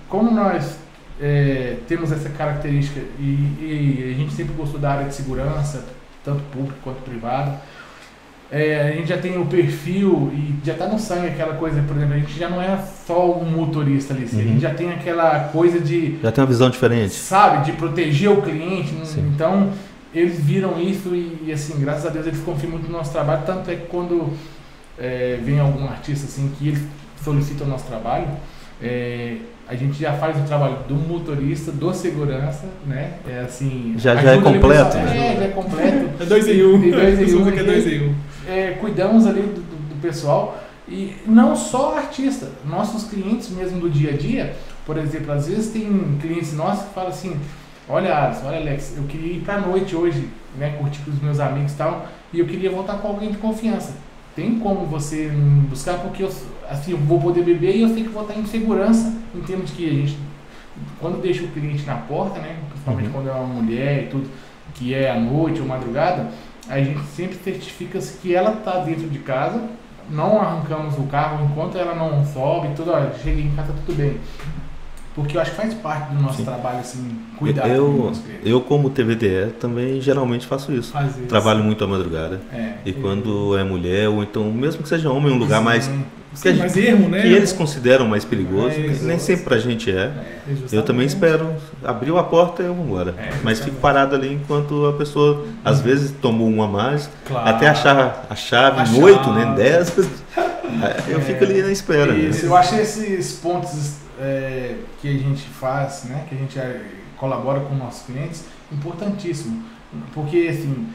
como nós temos essa característica e a gente sempre gostou da área de segurança, tanto público quanto privado, a gente já tem o perfil e já está no sangue aquela coisa, por exemplo, a gente já não é só um motorista ali, a gente já tem aquela coisa de... Já tem uma visão diferente. Sabe, de proteger o cliente, Sim. Então eles viram isso e assim, graças a Deus eles confiam muito no nosso trabalho, tanto é que quando vem algum artista assim que eles solicitam o nosso trabalho, a gente já faz o trabalho do motorista, do segurança, né? Já é completo. Já é completo. É 2 em 1. Que é 2 em 1. Cuidamos ali do pessoal e não só artista, nossos clientes mesmo do dia a dia, por exemplo, às vezes tem clientes nossos que falam assim, olha Alisson, olha Alex, eu queria ir pra noite hoje, né? Curtir com os meus amigos e tal, e eu queria voltar com alguém de confiança. Tem como você me buscar, porque eu vou poder beber e eu sei que vou estar em segurança, em termos de que a gente, quando deixa o cliente na porta, né, principalmente quando é uma mulher e tudo, que é à noite ou madrugada, a gente sempre certifica que ela está dentro de casa, não arrancamos o carro enquanto ela não sobe, tudo, olha, cheguei em casa, tudo bem. Porque eu acho que faz parte do nosso trabalho, assim, cuidar eu como TVDE, também geralmente faço isso. Trabalho muito à madrugada. E quando é mulher, ou então, mesmo que seja homem, um lugar mais... mais ermo, né? Que eles consideram mais perigoso, que nem sempre pra gente eu também espero. Abriu a porta e eu vou embora. Mas fico parado ali enquanto a pessoa, às vezes, tomou uma mais, até achar a chave, 8, né, 10. Eu fico ali na espera. Isso, eu acho esses pontos... que a gente faz, né, que a gente colabora com nossos clientes, importantíssimo, porque assim,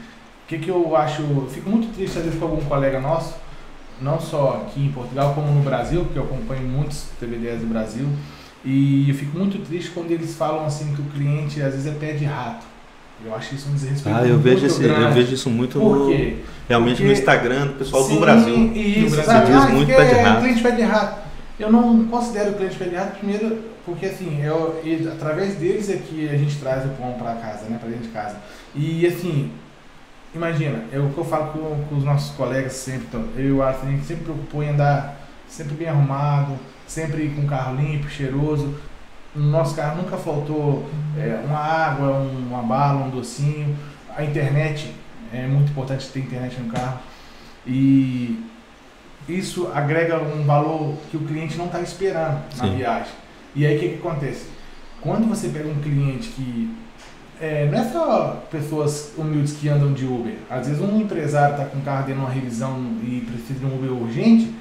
o que eu acho, eu fico muito triste às vezes com algum colega nosso, não só aqui em Portugal como no Brasil, porque eu acompanho muitos TVDs do Brasil, e eu fico muito triste quando eles falam assim que o cliente às vezes é pé de rato. Eu acho isso um desrespeito eu muito grande. Eu vejo isso muito realmente no Instagram do pessoal do sim, Brasil. Isso, no Brasil diz muito pé de rato. Cliente pé de rato. Eu não considero o cliente pé de rato, primeiro, porque assim, através deles é que a gente traz o pão para casa, né, para dentro de casa. E assim, imagina, o que eu falo com os nossos colegas sempre, a gente sempre preocupou em andar sempre bem arrumado, sempre com o carro limpo, cheiroso. No nosso carro nunca faltou uma água, uma bala, um docinho. A internet, é muito importante ter internet no carro. E isso agrega um valor que o cliente não está esperando na viagem. E aí o que acontece? Quando você pega um cliente que não é só pessoas humildes que andam de Uber, às vezes um empresário está com o carro dentro de uma revisão e precisa de um Uber urgente,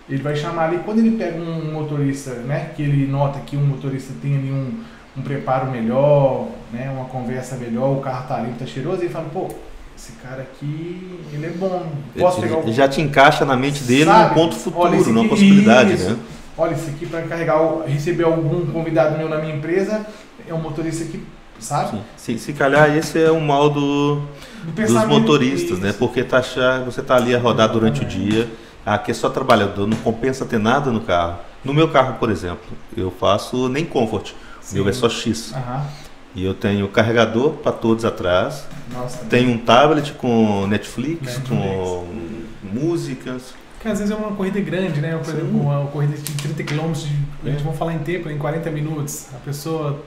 ele vai chamar ali, quando ele pega um motorista, né, que ele nota que um motorista tem ali um preparo melhor, né, uma conversa melhor, o carro está limpo, está cheiroso, ele fala, pô, esse cara aqui, ele é bom, posso pegar ele já te encaixa na mente dele num ponto futuro, olha, numa possibilidade, né? Olha, esse aqui para receber algum convidado meu na minha empresa, é um motorista que, sabe? Se calhar esse é o mal dos motoristas, né? Porque você tá ali a rodar durante o dia, aqui é só trabalhador, não compensa ter nada no carro. No meu carro, por exemplo, eu faço nem Comfort, o meu é só X. E eu tenho carregador para todos atrás, tenho um tablet com Netflix, com músicas. Porque às vezes é uma corrida grande, né? Por exemplo, uma corrida de 30 km, a gente vai falar em tempo, em 40 minutos. A pessoa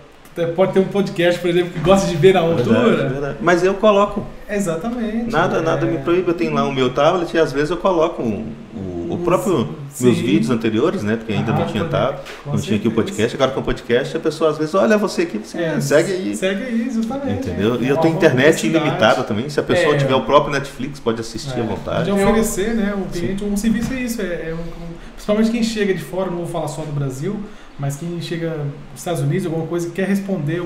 pode ter um podcast, por exemplo, que gosta de ver na altura. Verdade. Mas eu coloco. Exatamente. Nada me proíbe, eu tenho lá o meu tablet e às vezes eu coloco o próprio meus vídeos anteriores, né? Porque ainda não tinha não tinha aqui o podcast. Agora com o podcast a pessoa às vezes olha você aqui, você segue aí. Segue aí, justamente. Entendeu? E eu tenho internet ilimitada também. Se a pessoa tiver o próprio Netflix, pode assistir à vontade. Pode oferecer, né? O cliente, um serviço é isso. Principalmente quem chega de fora, não vou falar só do Brasil, mas quem chega dos Estados Unidos, alguma coisa, que quer responder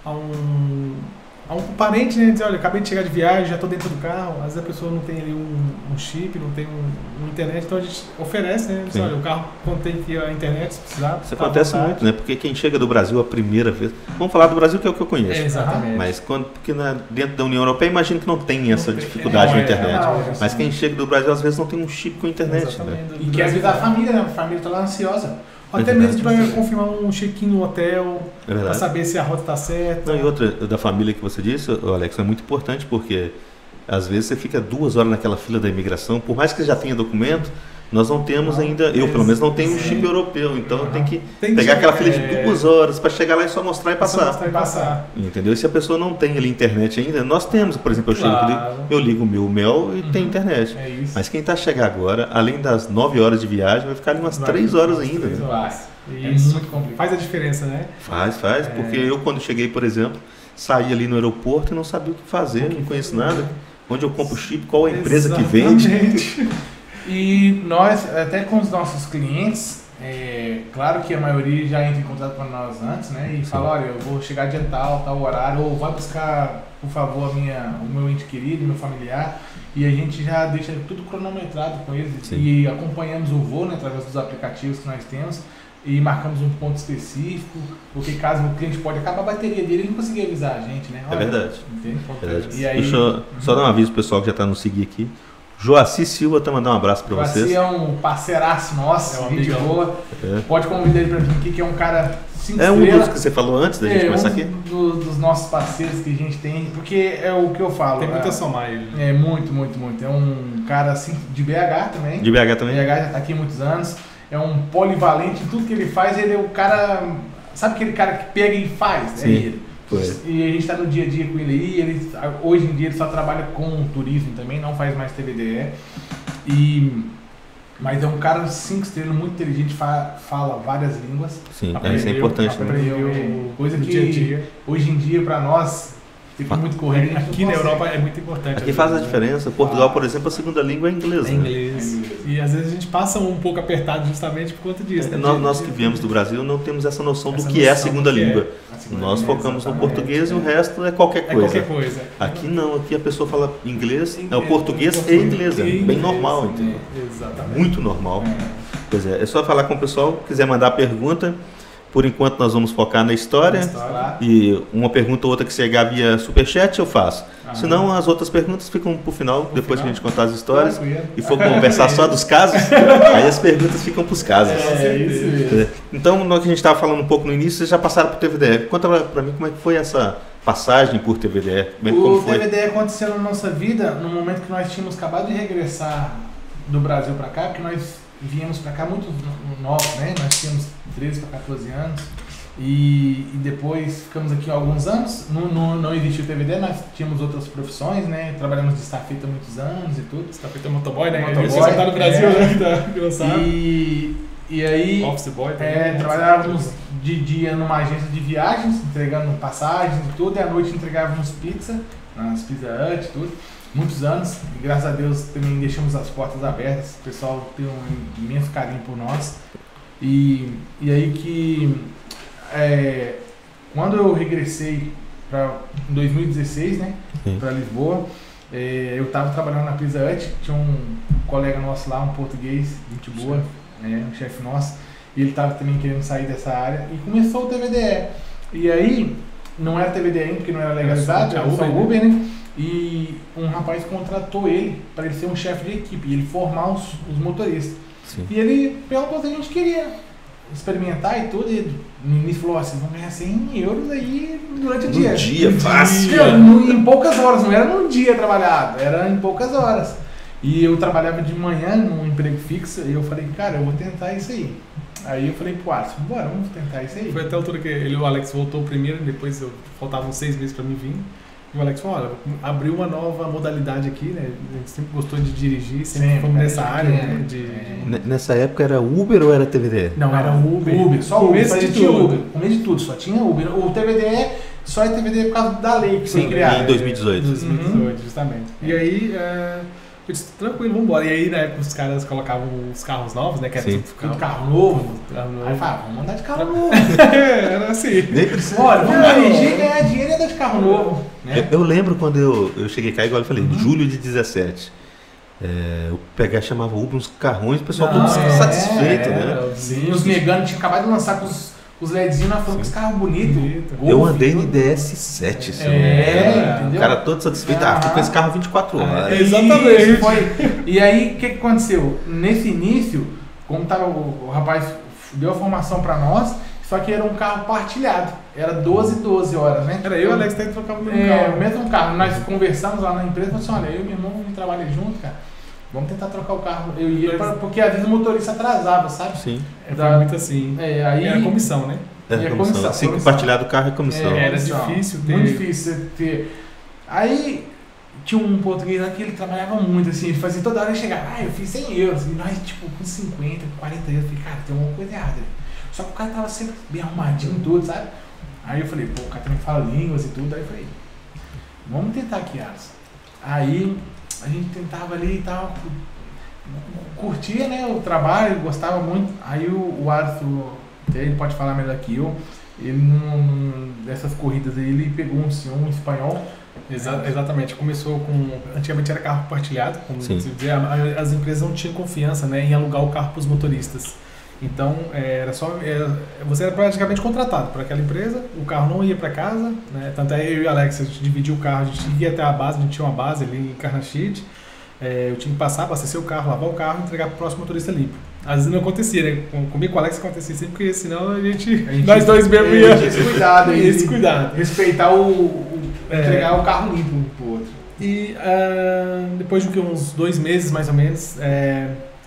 a um parente, né, dizer, olha, acabei de chegar de viagem, já estou dentro do carro, às vezes a pessoa não tem ali um chip, não tem uma internet, então a gente oferece, né, diz, olha, o carro contém aqui a internet, se precisar. Isso acontece muito, né, porque quem chega do Brasil a primeira vez, vamos falar do Brasil que é o que eu conheço, exatamente. Mas porque dentro da União Europeia, imagino que não tem essa dificuldade com a internet, mas quem chega do Brasil às vezes não tem um chip com a internet, né? E quer avisar a família, né, a família está lá ansiosa. Até mesmo para confirmar um check-in no hotel, para saber se a rota está certa. Não, e outra, da família que você disse, Alex, é muito importante porque às vezes você fica 2 horas naquela fila da imigração, por mais que já tenha documento, Nós não temos ainda, eu pelo menos não tenho um chip europeu, então eu tenho que pegar aquela fila de 2 horas para chegar lá e só mostrar e passar. Entendeu? E se a pessoa não tem ali internet ainda, nós temos, por exemplo, eu ligo o meu Mel e tem internet. Mas quem está a chegar agora, além das 9 horas de viagem, vai ficar ali umas 3 horas ainda. É muito complicado. Faz a diferença, né? Faz, porque eu quando cheguei, por exemplo, saí ali no aeroporto e não sabia o que fazer, não conheço nada. Onde eu compro o chip, qual a empresa que vende. E nós, até com os nossos clientes, claro que a maioria já entra em contato com nós antes, né? E fala, olha, eu vou chegar dia tal horário, ou vai buscar, por favor, o meu ente querido, meu familiar. E a gente já deixa tudo cronometrado com eles. Sim. E acompanhamos o voo, né, através dos aplicativos que nós temos. E marcamos um ponto específico, porque caso o cliente pode acabar a bateria dele, ele não conseguir avisar a gente, né? Olha, é verdade. Entende? Verdade. E aí, deixa eu só dar um aviso pro pessoal que já está nos seguir aqui. Joaci Silva, tá mandando um abraço para vocês. Joaci é um parceiraço nosso, gente boa. Pode convidar ele para vir aqui, que é um cara 5 estrelas. Um dos que você falou antes da gente começar aqui? Dos nossos parceiros que a gente tem, porque é o que eu falo. Tem muito a somar ele. É muito. É um cara assim, de BH também. De BH também? BH já tá aqui há muitos anos. É um polivalente em tudo que ele faz. Ele é o cara, sabe aquele cara que pega e faz? Sim. É ele. Foi. E a gente está no dia a dia com ele aí, hoje em dia ele só trabalha com turismo também, não faz mais TVDE. Mas é um cara 5 estrelas, muito inteligente, fala várias línguas. Sim, isso é importante, né? Coisa que dia a dia. Hoje em dia para nós fica muito corrido. Aqui na Europa é muito importante. Aqui faz a diferença. Portugal, por exemplo, a segunda língua é inglês. E às vezes a gente passa um pouco apertado justamente por conta disso. Nós que viemos do Brasil não temos essa noção do que é a segunda língua. Nós focamos no português e o resto é qualquer coisa. Aqui não, aqui a pessoa fala inglês, é o português e inglês, é bem normal, entendeu? Exatamente. Muito normal. Pois é só falar com o pessoal, quiser mandar pergunta. Por enquanto nós vamos focar na história. E uma pergunta ou outra que chegar via superchat eu faço. Senão as outras perguntas ficam pro final, depois que a gente contar as histórias e for conversar só dos casos, aí as perguntas ficam pros casos. Isso mesmo. Então, no que a gente estava falando um pouco no início, vocês já passaram por TVDE. Conta pra mim como é que foi essa passagem por TVDE. O TVDE aconteceu na nossa vida no momento que nós tínhamos acabado de regressar do Brasil para cá, porque nós viemos para cá muito novos, né? Nós tínhamos 13 para 14 anos e depois ficamos aqui há alguns anos. Não existiu o TVDE, nós tínhamos outras profissões, né? Trabalhamos de estafeta há muitos anos e tudo. Estafeta é motoboy, né? Você tá no Brasil, né? E aí Office boy também, trabalhávamos de dia numa agência de viagens, entregando passagens e tudo, e à noite entregávamos pizza, nas Pizza Hut e tudo. Muitos anos, e graças a Deus também deixamos as portas abertas, o pessoal tem um imenso carinho por nós. E aí que quando eu regressei em 2016, né, para Lisboa, eu estava trabalhando na Pizza Hut, tinha um colega nosso lá, um português, gente boa, um chefe nosso, e ele estava também querendo sair dessa área, e começou o TVDE. E aí, não era TVDE ainda, porque não era legalizado, era só Uber, né? E um rapaz contratou ele para ele ser um chefe de equipe e ele formar os motoristas. Sim. E ele perguntou se a gente queria experimentar e tudo. E no início falou assim: vão ganhar 100 euros aí durante o dia. Um dia, fácil. Em poucas horas, não era num dia trabalhado, era em poucas horas. E eu trabalhava de manhã num emprego fixo e eu falei: cara, eu vou tentar isso aí. Aí eu falei pro Alisson: bora, vamos tentar isso aí. Foi até a altura que o Alex voltou primeiro, depois faltavam 6 meses para mim vir. E o Alex falou: olha, abriu uma nova modalidade aqui, né? A gente sempre gostou de dirigir, sempre fomos nessa área. Né? Nessa época era Uber ou era TVDE? Não, era Uber. Só Uber, só tinha Uber. Começo de tudo, só tinha Uber. O TVDE só é TVDE por causa da lei que foi criada. Em 2018. 2018, justamente. E aí, eu disse: tranquilo, vamos embora. E aí, na época, os caras colocavam os carros novos, né? Que era tudo carro novo. Aí eu falava: vamos andar de carro novo. Era assim. Olha, vamos dirigir e ganhar dinheiro e andar de carro novo. Né? Eu lembro quando eu cheguei cá, igual eu falei, em julho de 17. Eu chamava Uber uns carrões, o pessoal todo satisfeito, né? Sim, os veganos tinham acabado de lançar com os LEDzinhos na frente, com os carros bonitos. Eu andei no DS7, entendeu? O cara todo satisfeito, fiquei com esse carro 24 horas. Exatamente. E aí, o que aconteceu? Nesse início, como tava, o rapaz deu a formação para nós, só que era um carro partilhado. Era 12 horas, né? Era eu e o Alex que trocava o mesmo carro. O mesmo carro. Nós conversamos lá na empresa e falamos assim: olha, eu e meu irmão, a gente trabalha junto, cara. vamos tentar trocar o carro. Eu ia, porque às vezes o motorista atrasava, sabe? Sim. Foi muito assim. Aí era comissão, né? É comissão. Se compartilhar do carro é comissão. Era difícil ter. Muito difícil ter. Aí tinha um português lá que ele trabalhava muito, assim, ele fazia toda hora, ele chegava, eu fiz 100 euros, e nós, tipo, com 50, 40 euros, eu falei, cara, tem alguma coisa errada. Só que o cara tava sempre bem arrumadinho, tudo, sabe? Aí eu falei, pô, o cara também fala línguas e tudo, aí eu falei, vamos tentar aqui, Alisson. Aí a gente tentava ali e tal, curtia, né, o trabalho, gostava muito. Aí o Alisson, até ele pode falar melhor que eu, ele dessas corridas aí, ele pegou um espanhol. Exatamente, começou com. Antigamente era carro compartilhado, como Sim. se dizer, as empresas não tinham confiança, né, em alugar o carro para os motoristas. Então você era praticamente contratado por aquela empresa, o carro não ia para casa, né, tanto é eu e o Alex, a gente dividia o carro, a gente ia até a base, a gente tinha uma base ali em Carnachide, eu tinha que passar, abastecer o carro, lavar o carro e entregar para o próximo motorista limpo. Às vezes não acontecia, né? Comigo com o Alex acontecia sempre, porque senão nós dois mesmo ia descuidado, descuidado. Respeitar entregar o carro limpo um pro outro. E depois de uns 2 meses mais ou menos,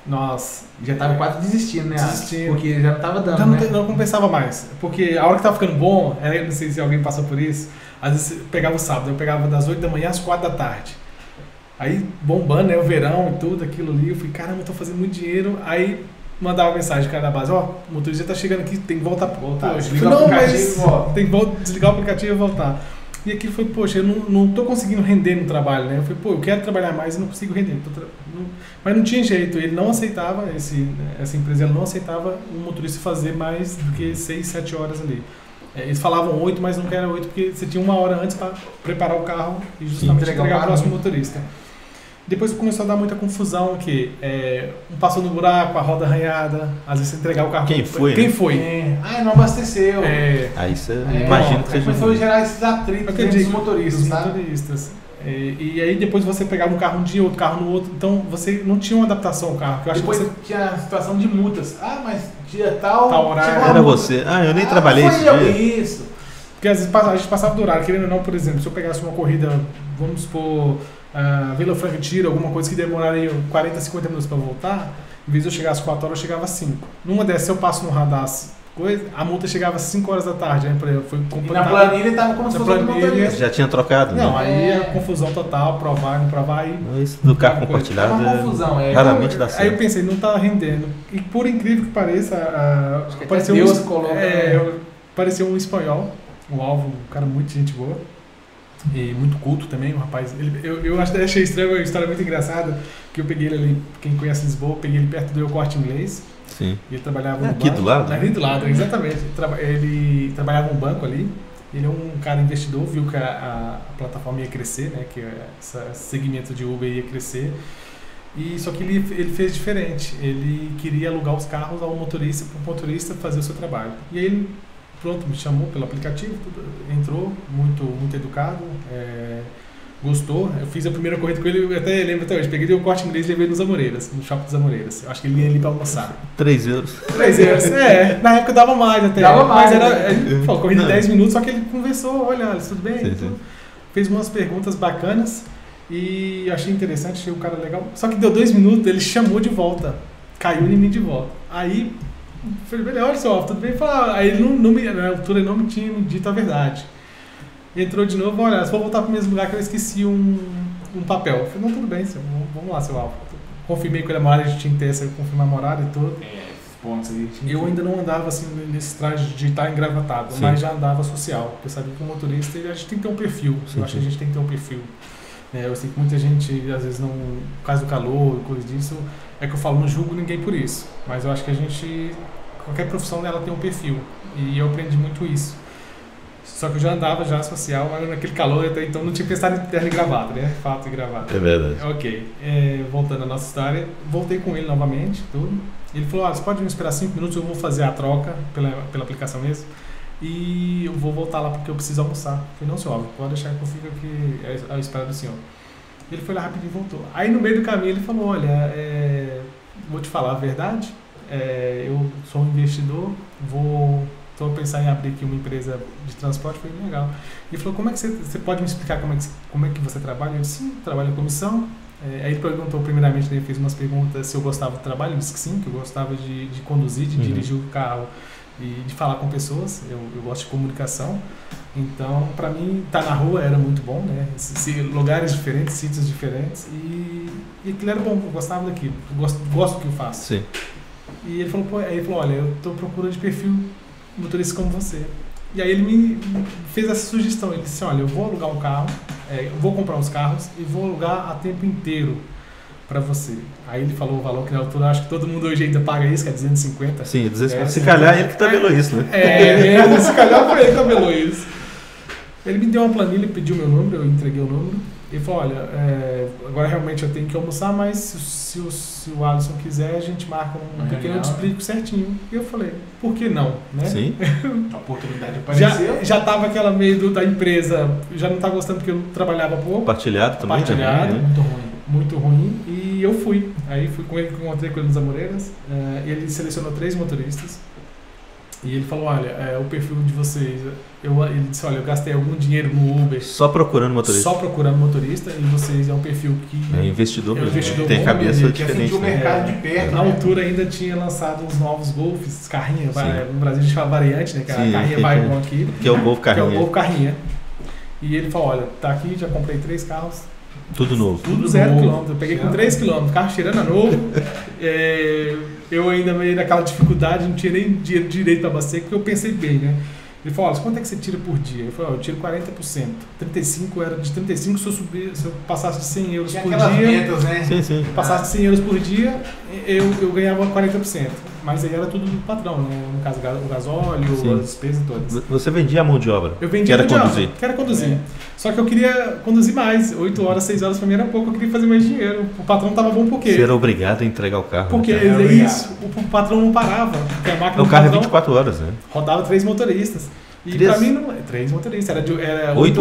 nós já tava quase desistindo, né? Desistindo. Porque já não tava dando, né? Não compensava mais. Porque a hora que tava ficando bom, não sei se alguém passou por isso, às vezes pegava o sábado, eu pegava das 8 da manhã às 4 da tarde. Aí bombando, né? O verão e tudo, aquilo ali. Eu falei, caramba, eu tô fazendo muito dinheiro. Aí mandava mensagem do cara da base, o motorista tá chegando aqui, tem que voltar. Desligar o aplicativo, tem que desligar o aplicativo e voltar. E aquilo foi, poxa, eu não tô conseguindo render no trabalho, né? Eu falei, eu quero trabalhar mais e não consigo render. Mas não tinha jeito, ele não aceitava, essa empresa ela não aceitava um motorista fazer mais do que 6, 7 horas ali. Eles falavam 8, mas não era 8, porque você tinha 1 hora antes para preparar o carro e justamente entregar o próximo motorista. Depois começou a dar muita confusão, que um passou no buraco, a roda arranhada, às vezes você entregar o carro... Quem foi? Quem foi? Não abasteceu. Aí você imagina que seja... Começou a gerar esses atritos dos motoristas, E aí depois você pegava um carro um dia, outro carro no outro, então você não tinha uma adaptação ao carro. Que eu acho depois que você... tinha a situação de multas. Mas dia tal horário. Era você. Eu nem trabalhei esse dia. Isso. Porque às vezes a gente passava do horário, querendo ou não, por exemplo, se eu pegasse uma corrida, vamos supor, Vila Franca Tiro, alguma coisa que demoraria 40, 50 minutos para voltar, em vez de eu chegar às 4 horas, eu chegava às 5. Numa dessas, se eu passo no radar a multa chegava às 5 horas da tarde, né? E na planilha estava como se fosse motorista. Já tinha trocado? Não, aí a confusão total, provar, não provar. Isso do carro compartilhado uma confusão, raramente dá certo. Aí eu pensei, não está rendendo. E por incrível que pareça, apareceu Deus colocou. Apareceu um espanhol, o Alvo, um cara muito gente boa. E muito culto também, um rapaz. Eu achei estranho, uma história muito engraçada, que eu peguei ele ali, quem conhece Lisboa, peguei ele perto do Corte Inglês. Sim. E ele trabalhava no aqui banco. Do lado? Ali do lado, exatamente. Ele trabalhava no banco ali. Ele é um cara investidor, viu que a plataforma ia crescer, né? Que esse segmento de Uber ia crescer. E só que ele fez diferente. Ele queria alugar os carros ao motorista, para o motorista fazer o seu trabalho. E aí ele, pronto, me chamou pelo aplicativo, entrou, muito, muito educado, gostou. Eu fiz a primeira corrida com ele, eu até lembro até hoje. Peguei o Corte Inglês e levei nos Amoreiras, no shopping dos Amoreiras. Eu acho que ele ia ali para almoçar. 3 euros. 3 euros, na época dava mais até. Dava mais, mas era corrida de 10 minutos, só que ele conversou, olha, tudo bem? Sim. Fez umas perguntas bacanas e eu achei interessante, achei o cara legal. Só que deu 2 minutos, ele chamou de volta, caiu em mim de volta. Aí, eu falei, olha só, tudo bem? Aí ele na altura ele não me tinha me dito a verdade. Entrou de novo, olha, se for voltar para o mesmo lugar que eu esqueci um papel. Eu falei, não, tudo bem, senhor, vamos lá, seu Alvo. Confirmei com ele a morada, a gente tinha que ter essa confirmar a morada e tudo. Esses pontos aí. Eu ainda não andava assim nesse traje de estar engravatado, mas já andava social. Porque eu sabia que o motorista, a gente tem que ter um perfil. Eu acho que a gente tem que ter um perfil. Eu sei que muita gente, às vezes, não, por causa do calor e coisa disso, é que eu falo, não julgo ninguém por isso. Mas eu acho que a gente, qualquer profissão dela tem um perfil. E eu aprendi muito isso. Só que eu já andava já social, mas naquele calor até então não tinha pensado em terno e gravata, né? Fato e gravata. É verdade. Ok. Voltando à nossa história, voltei com ele novamente, tudo. Ele falou, você pode me esperar 5 minutos, eu vou fazer a troca pela aplicação mesmo. E eu vou voltar lá porque eu preciso almoçar. Eu falei, não, senhor, pode deixar que eu fico aqui à espera do senhor. Ele foi lá rapidinho e voltou. Aí no meio do caminho ele falou, olha, vou te falar a verdade, eu sou um investidor, estou a pensar em abrir aqui uma empresa de transporte. Foi legal. Ele falou, como é que você pode me explicar como é que você trabalha? Eu disse, sim, trabalho em comissão, Aí ele perguntou primeiramente, ele fez umas perguntas se eu gostava do trabalho, eu disse que sim, que eu gostava de conduzir, de dirigir o carro e de falar com pessoas, eu gosto de comunicação. Então, para mim, estar na rua era muito bom, né? Lugares diferentes, sítios diferentes e aquilo era bom, eu gostava daquilo, eu gosto do que eu faço. Sim. E ele falou, olha, eu estou procurando de perfil motorista como você. E aí ele me fez essa sugestão, ele disse, olha, eu vou alugar um carro, eu vou comprar uns carros e vou alugar a tempo inteiro para você. Aí ele falou o valor que na altura, acho que todo mundo hoje ainda paga isso, que é 250. Sim, 250. Se calhar ele que tabelou isso, né? Se calhar foi ele que tabelou isso. Ele me deu uma planilha, pediu meu número, eu entreguei o número. Ele falou, olha, agora realmente eu tenho que almoçar, mas se o Alisson quiser, a gente marca um pequeno, eu te explico certinho. E eu falei, por que não? Né? Sim. A oportunidade apareceu. Já estava aquela meio da empresa, já não estava gostando porque eu trabalhava pouco. Compartilhado também. Compartilhado, né? muito ruim. E eu fui. Aí fui com ele, encontrei com ele nos Amoreiras. Ele selecionou 3 motoristas. E ele falou, olha, o perfil de vocês, ele disse, olha, eu gastei algum dinheiro no Uber. Só procurando motorista. E vocês é um perfil que... É investidor mesmo. Investidor tem bom, cabeça ele diferente. O mercado de perto. Na altura ainda tinha lançado uns novos Golfs, carrinha, no Brasil a gente fala variante, né? Que Sim, a carrinha vai igual aqui. Que é o Golf Carrinha. Que é o Golf Carrinha. E ele falou, olha, tá aqui, já comprei 3 carros. Tudo novo. Tudo 0 km. Eu peguei com 3 km, carro cheirando a novo. Eu ainda meio naquela dificuldade, não tinha nem dinheiro direito para abastecer, porque eu pensei bem, né? Ele falou, quanto é que você tira por dia? Eu falei, eu tiro 40%. 35 era de 35 se eu passasse de 100 euros por dia. Metas, né? Sim. Passasse de 100 euros por dia, eu ganhava 40%. Mas aí era tudo do patrão, né? No caso, o gasóleo, Sim. as despesas todas. Você vendia a mão de obra? Eu vendia a mão de conduzir. obra. Que era conduzir. Só que eu queria conduzir mais. 8 horas, 6 horas pra mim era pouco, eu queria fazer mais dinheiro. O patrão tava bom por quê? Você era obrigado a entregar o carro. Porque né? é isso, o patrão não parava. Porque a máquina O do carro é patrão 24 horas, né? rodava 3 motoristas. E 3? pra mim não é 3 motoristas, era 8.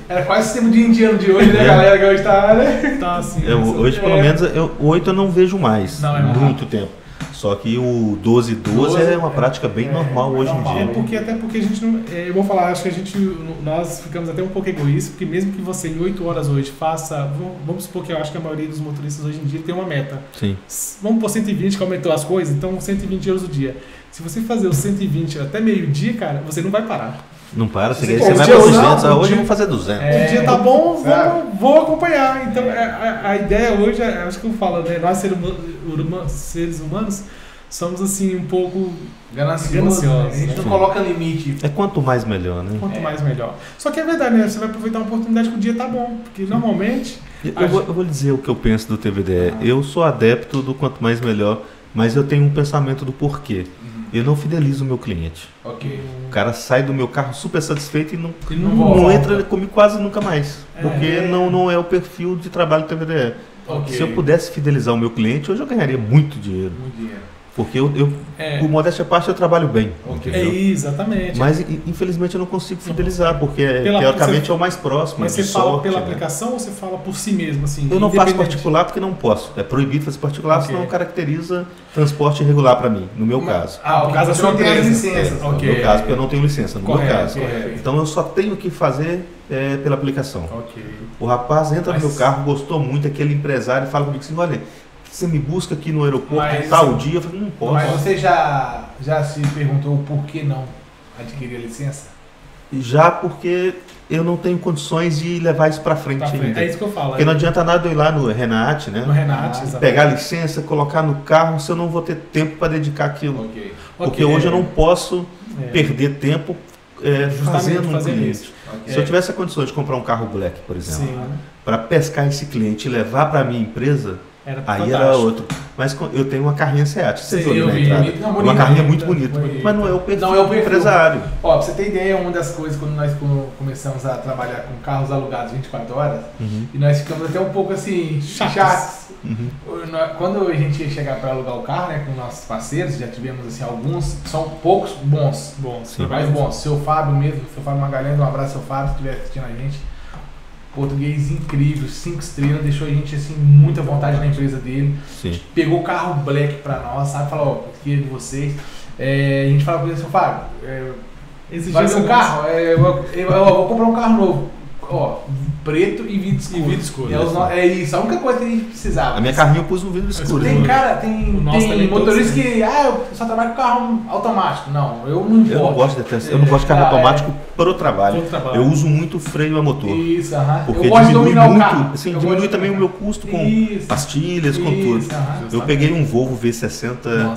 Era quase o sistema de indiano de hoje, né, galera? Que hoje tá, né? Tá assim. Hoje, pelo menos, o 8 eu não vejo mais. Não, é muito tempo. Só que o 12-12 é uma prática bem normal hoje em dia. Até porque a gente não. Eu vou falar, acho que nós ficamos até um pouco egoístas, porque mesmo que você em 8 horas hoje faça. Vamos supor que eu acho que a maioria dos motoristas hoje em dia tem uma meta. Sim. Vamos por 120, que aumentou as coisas, então 120 euros o dia. Se você fazer os 120 até meio-dia, cara, você não vai parar. Não para, você Pô, vai para 200, hoje eu vou fazer 200. O dia tá bom, vou acompanhar. Então, a ideia hoje, acho que eu falo, né? Nós seres humanos somos assim um pouco gananciosos. Né? A gente não coloca limite. É quanto mais melhor, né? Quanto mais melhor. Só que é verdade, né? Você vai aproveitar uma oportunidade que o dia tá bom. Porque normalmente... Eu vou dizer o que eu penso do TVDE. Eu sou adepto do quanto mais melhor, mas eu tenho um pensamento do porquê. Eu não fidelizo o meu cliente. Okay. O cara sai do meu carro super satisfeito e não entra comigo quase nunca mais. Porque não é o perfil de trabalho do TVDE. Okay. Se eu pudesse fidelizar o meu cliente, hoje eu ganharia muito dinheiro. Muito dinheiro. Porque por modéstia à parte, eu trabalho bem. Okay. Exatamente. Mas, infelizmente, eu não consigo fidelizar, porque, teoricamente, é o mais próximo. Mas você fala pela aplicação ou você fala por si mesmo? Assim, eu não faço particular porque não posso. É proibido fazer particular, senão caracteriza transporte irregular para mim, no meu caso. No caso da sua empresa. No meu caso, porque eu não tenho licença, no meu caso. Então, eu só tenho que fazer pela aplicação. O rapaz entra no meu carro, gostou muito, aquele empresário fala comigo assim, olha... Você me busca aqui no aeroporto tal dia, eu falei, não posso. Mas você já se perguntou por que não adquirir a licença? Já porque eu não tenho condições de levar isso para frente ainda. É isso que eu falo. Porque não adianta nada eu ir lá no Renate, né? No Renate, exatamente. Pegar a licença, colocar no carro, se eu não vou ter tempo para dedicar aquilo. Porque hoje eu não posso perder tempo fazendo um cliente. Se eu tivesse a condição de comprar um carro black, por exemplo, para pescar esse cliente e levar para a minha empresa, aí era outro. Mas eu tenho uma carrinha Seat. Você viu na entrada? Uma carrinha muito bonita. Mas não é o perfil do empresário. Ó, pra você ter ideia, uma das coisas, quando nós começamos a trabalhar com carros alugados 24 horas, e nós ficamos até um pouco assim, chatos. Quando a gente ia chegar para alugar o carro, né, com nossos parceiros, já tivemos assim, alguns, são poucos bons. Mais bons. Seu Fábio mesmo, seu Fábio Magalhães, um abraço, seu Fábio, se estiver assistindo a gente. Português incrível, 5 estrelas, deixou a gente assim, muita vontade na empresa dele. Sim. Pegou o carro black pra nós, sabe? Falou, ó, aqui é de vocês. A gente fala com ele, seu Fábio, vai ver um carro? Eu vou comprar um carro novo. Ó, preto e vidro escuro. É isso, a única coisa que a gente precisava. A minha carrinha eu pus um vidro escuro. Tem motorista que, eu só trabalho com carro automático. Não, eu não importo. Eu não gosto de carro automático para o trabalho. Eu uso muito freio a motor. Isso, porque eu gosto de diminui dominar muito, o carro. assim, diminui também o meu custo com pastilhas, com tudo. Eu peguei um Volvo V60,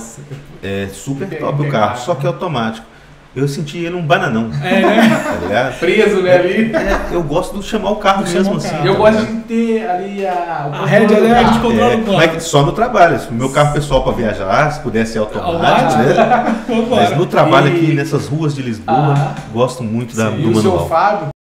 super top o carro, só que é automático. Eu senti ele um bananão. Tá ligado? Preso, né, ali. Eu gosto de chamar o carro mesmo assim. Eu gosto de ter ali a rédea, né? A gente controla o carro. Só no trabalho. O meu carro pessoal para viajar, se pudesse ser automático, né? Mas no trabalho aqui, nessas ruas de Lisboa, gosto muito do manual. E o seu Fábio,